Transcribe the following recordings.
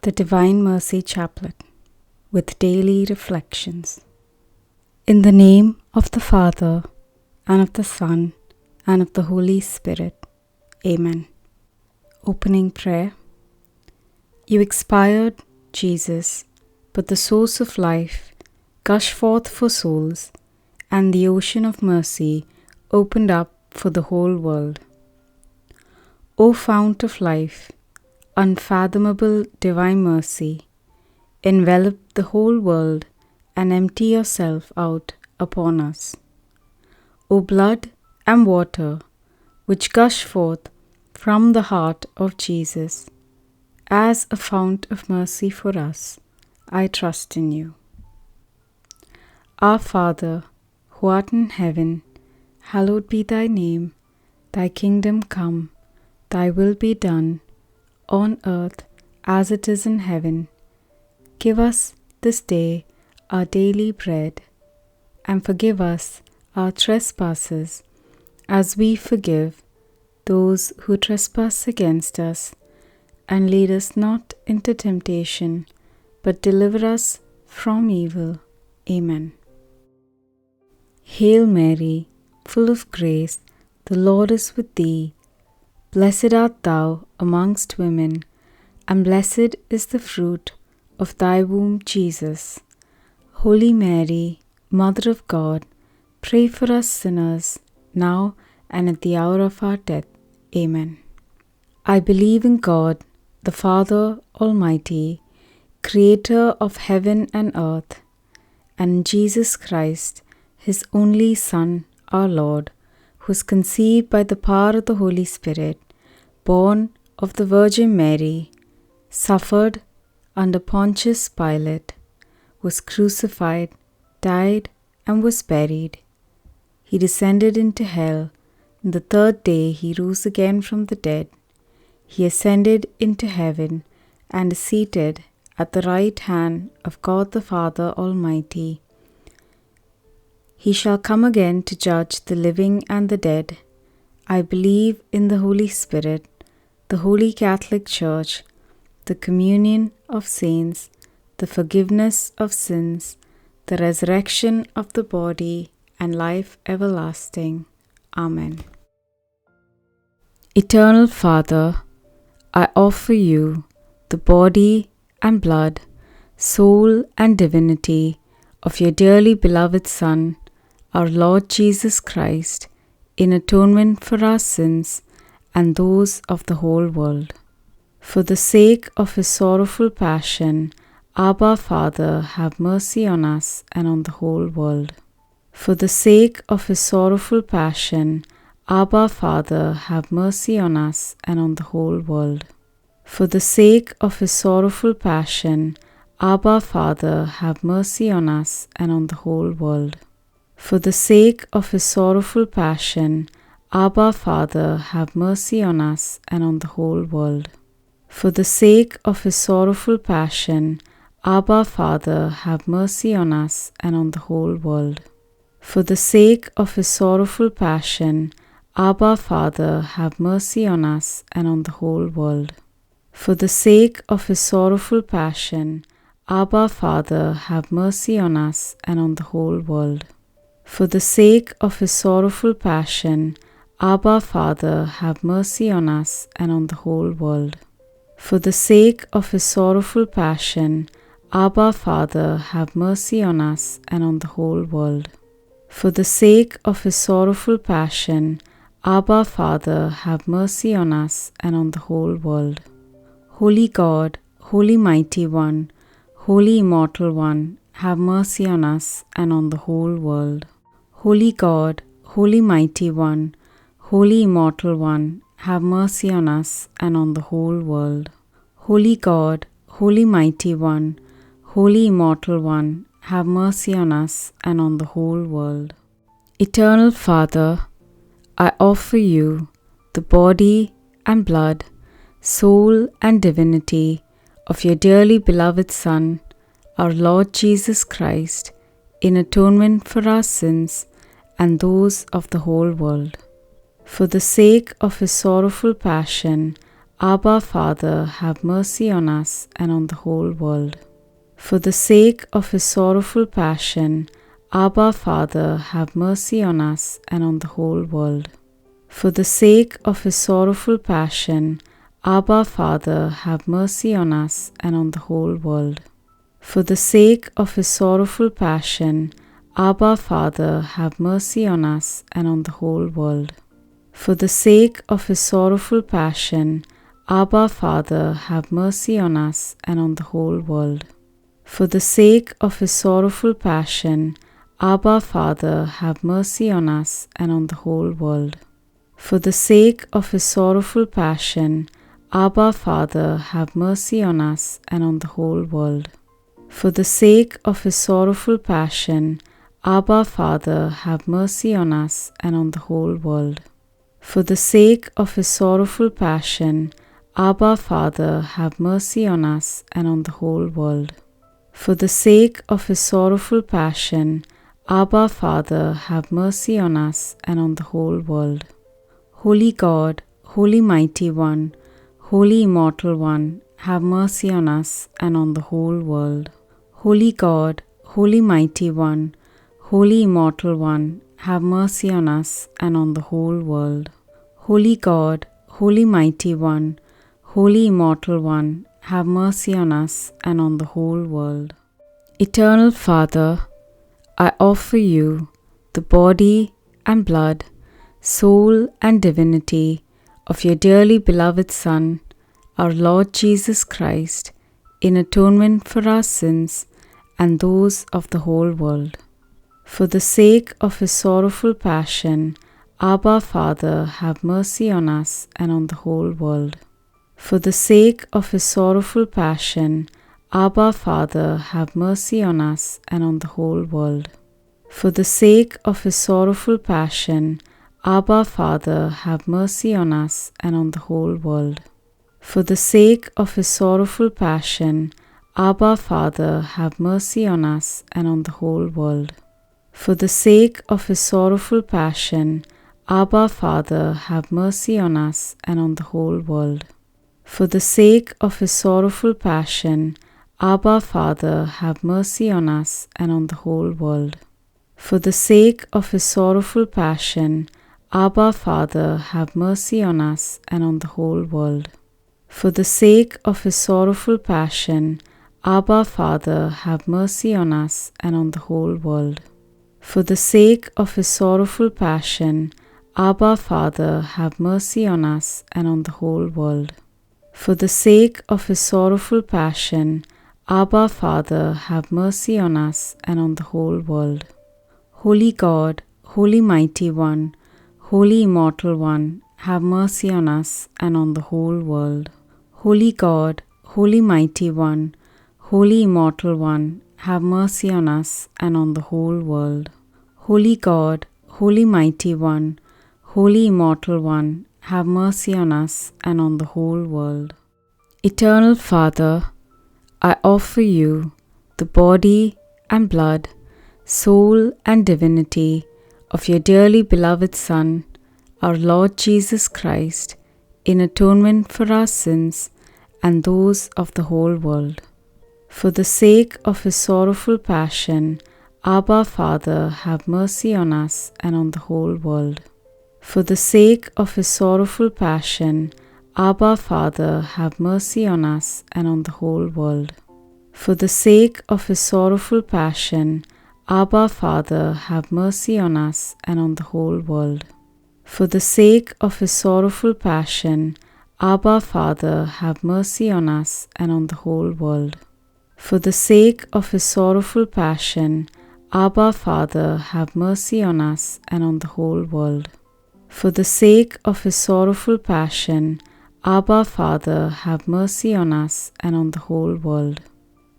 The Divine Mercy Chaplet with Daily Reflections. In the name of the Father, and of the Son, and of the Holy Spirit. Amen. Opening Prayer. You expired, Jesus, but the source of life gushed forth for souls, and the ocean of mercy opened up for the whole world. O Fount of Life, unfathomable divine mercy, envelop the whole world and empty yourself out upon us. O blood and water, which gush forth from the heart of Jesus, as a fount of mercy for us, I trust in you. Our Father, who art in heaven, hallowed be thy name. Thy kingdom come, thy will be done, on earth as it is in heaven. Give us this day our daily bread, and forgive us our trespasses, as we forgive those who trespass against us. And lead us not into temptation, but deliver us from evil. Amen. Hail Mary, full of grace, the Lord is with thee. Blessed art thou amongst women, and blessed is the fruit of thy womb, Jesus. Holy Mary, Mother of God, pray for us sinners, now and at the hour of our death. Amen. I believe in God, the Father Almighty, Creator of heaven and earth, and in Jesus Christ, His only Son, our Lord, who was conceived by the power of the Holy Spirit, born of the Virgin Mary, suffered under Pontius Pilate, was crucified, died, and was buried. He descended into hell. On the third day he rose again from the dead. He ascended into heaven and is seated at the right hand of God the Father Almighty. He shall come again to judge the living and the dead. I believe in the Holy Spirit, the Holy Catholic Church, the communion of saints, the forgiveness of sins, the resurrection of the body, and life everlasting. Amen. Eternal Father, I offer you the body and blood, soul and divinity of your dearly beloved Son, our Lord Jesus Christ, in atonement for our sins and those of the whole world. For the sake of his sorrowful passion, Abba Father, have mercy on us and on the whole world. For the sake of his sorrowful passion, Abba Father, have mercy on us and on the whole world. For the sake of his sorrowful passion, Abba Father, have mercy on us and on the whole world. For the sake of his sorrowful passion, Abba Father, have mercy on us and on the whole world. For the sake of his sorrowful passion, Abba Father, have mercy on us and on the whole world. For the sake of his sorrowful passion, Abba Father, have mercy on us and on the whole world. For the sake of his sorrowful passion, Abba Father, have mercy on us and on the whole world. For the sake of his sorrowful passion, Abba Father, have mercy on us and on the whole world. For the sake of his sorrowful passion, Abba Father, have mercy on us and on the whole world. For the sake of his sorrowful passion, Abba Father, have mercy on us and on the whole world. Holy God, Holy Mighty One, Holy Immortal One, have mercy on us and on the whole world. Holy God, Holy Mighty One, Holy Immortal One, have mercy on us and on the whole world. Holy God, Holy Mighty One, Holy Immortal One, have mercy on us and on the whole world. Eternal Father, I offer you the body and blood, soul and divinity of your dearly beloved Son, our Lord Jesus Christ, in atonement for our sins and those of the whole world. For the sake of his sorrowful passion, Abba, Father, have mercy on us and on the whole world. For the sake of his sorrowful passion, Abba, Father, have mercy on us and on the whole world. For the sake of his sorrowful passion, Abba, Father, have mercy on us and on the whole world. For the sake of his sorrowful passion, Abba, Father, have mercy on us and on the whole world. For the sake of his sorrowful passion, Abba, Father, have mercy on us and on the whole world. For the sake of his sorrowful passion, Abba, Father, have mercy on us and on the whole world. For the sake of his sorrowful passion, Abba, Father, have mercy on us and on the whole world. For the sake of his sorrowful passion, Abba, Father, have mercy on us and on the whole world. For the sake of his sorrowful passion, Abba, Father, have mercy on us and on the whole world. For the sake of his sorrowful passion, Abba, Father, have mercy on us and on the whole world. Holy God, Holy Mighty One, Holy Immortal One, have mercy on us and on the whole world. Holy God, Holy Mighty One, Holy Immortal One, have mercy on us and on the whole world. Holy God, Holy Mighty One, Holy Immortal One, have mercy on us and on the whole world. Eternal Father, I offer you the body and blood, soul and divinity of your dearly beloved Son, our Lord Jesus Christ, in atonement for our sins and those of the whole world. For the sake of his sorrowful passion, Abba, Father, have mercy on us and on the whole world. For the sake of his sorrowful passion, Abba, Father, have mercy on us and on the whole world. For the sake of his sorrowful passion, Abba, Father, have mercy on us and on the whole world. For the sake of his sorrowful passion, Abba, Father, have mercy on us and on the whole world. For the sake of his sorrowful passion, Abba, Father, have mercy on us and on the whole world. For the sake of his sorrowful passion, Abba, Father, have mercy on us and on the whole world. For the sake of his sorrowful passion, Abba, Father, have mercy on us and on the whole world. For the sake of his sorrowful passion, Abba, Father, have mercy on us and on the whole world. For the sake of his sorrowful passion, Abba, Father, have mercy on us and on the whole world. For the sake of his sorrowful passion, Abba, Father, have mercy on us and on the whole world. Holy God, Holy Mighty One, Holy Immortal One, have mercy on us and on the whole world. Holy God, Holy Mighty One, Holy Immortal One, have mercy on us and on the whole world. Holy God, Holy Mighty One, Holy Immortal One, have mercy on us and on the whole world. Eternal Father, I offer you the body and blood, soul and divinity of your dearly beloved Son, our Lord Jesus Christ, in atonement for our sins and those of the whole world. For the sake of his sorrowful passion, Abba, Father, have mercy on us and on the whole world. For the sake of his sorrowful passion, Abba, Father, have mercy on us and on the whole world. For the sake of his sorrowful passion, Abba, Father, have mercy on us and on the whole world. For the sake of his sorrowful passion, Abba, Father, have mercy on us and on the whole world. For the sake of his sorrowful passion, Abba, Father, have mercy on us and on the whole world. For the sake of his sorrowful passion, Abba, Father, have mercy on us and on the whole world.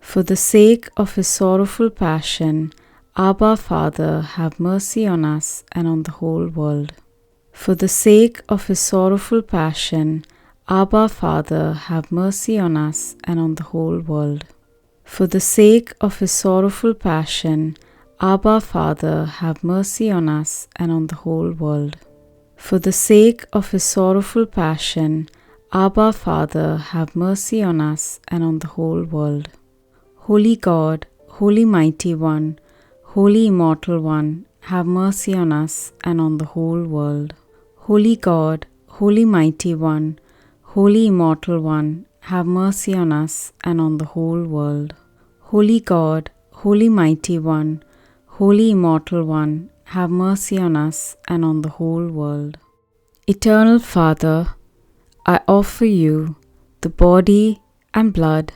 For the sake of his sorrowful passion, Abba, Father, have mercy on us and on the whole world. For the sake of his sorrowful passion, Abba, Father, have mercy on us and on the whole world. For the sake of his sorrowful passion, Abba, Father, have mercy on us and on the whole world. For the sake of his sorrowful passion, Abba, Father, have mercy on us and on the whole world. Holy God, Holy Mighty One, Holy Immortal One, have mercy on us and on the whole world. Holy God, Holy Mighty One, Holy Immortal One, have mercy on us and on the whole world. Holy God, Holy Mighty One, Holy Immortal One, have mercy on us and on the whole world. Eternal Father, I offer you the body and blood,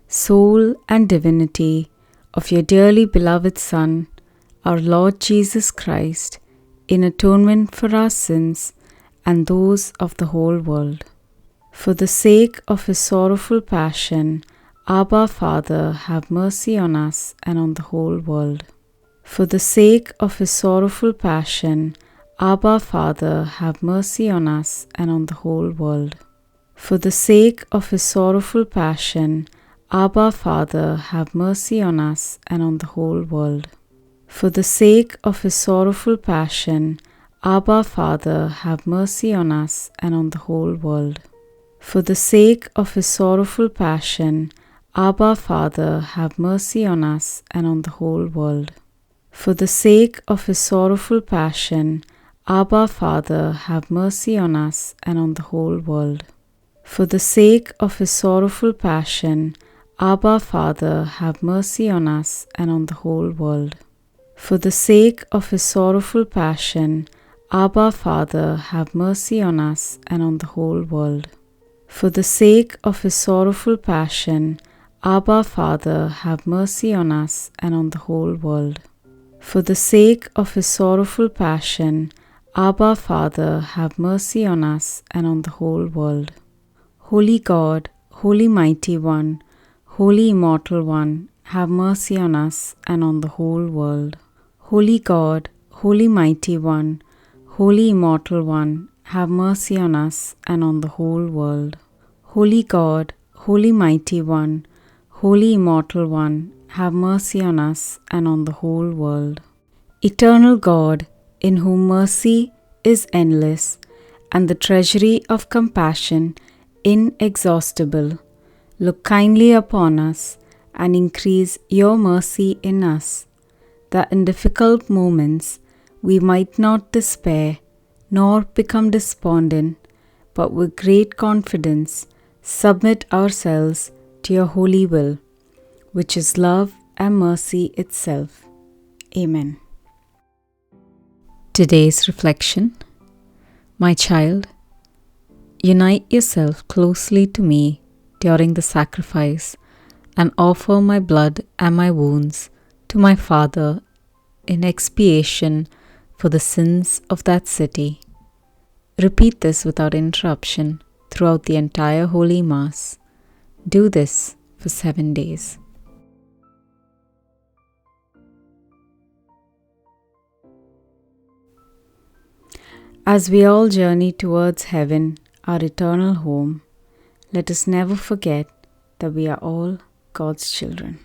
soul and divinity of your dearly beloved Son, our Lord Jesus Christ, in atonement for our sins and those of the whole world. For the sake of his sorrowful passion, Abba, Father, have mercy on us and on the whole world. For the sake of his sorrowful passion, Abba, Father, have mercy on us and on the whole world. For the sake of his sorrowful passion, Abba, Father, have mercy on us and on the whole world. For the sake of his sorrowful passion, Abba, Father, have mercy on us and on the whole world. For the sake of his sorrowful passion, Abba, Father, have mercy on us and on the whole world. For the sake of his sorrowful passion, Abba, Father, have mercy on us and on the whole world. For the sake of his sorrowful passion, Abba, Father, have mercy on us and on the whole world. For the sake of his sorrowful passion, Abba, Father, have mercy on us and on the whole world. For the sake of his sorrowful passion, Abba, Father, have mercy on us and on the whole world. For the sake of his sorrowful passion, Abba, Father, have mercy on us and on the whole world. Holy God, Holy Mighty One, Holy Immortal One, have mercy on us and on the whole world. Holy God, Holy Mighty One, Holy Immortal One, have mercy on us and on the whole world. Holy God, Holy Mighty One, Holy Immortal One, have mercy on us and on the whole world. Eternal God, in whom mercy is endless and the treasury of compassion inexhaustible, look kindly upon us and increase your mercy in us, that in difficult moments we might not despair nor become despondent, but with great confidence submit ourselves to your holy will, which is love and mercy itself. Amen. Today's reflection. My child, unite yourself closely to me during the sacrifice and offer my blood and my wounds to my Father in expiation for the sins of that city. Repeat this without interruption throughout the entire Holy Mass. Do this for 7 days. As we all journey towards heaven, our eternal home, let us never forget that we are all God's children.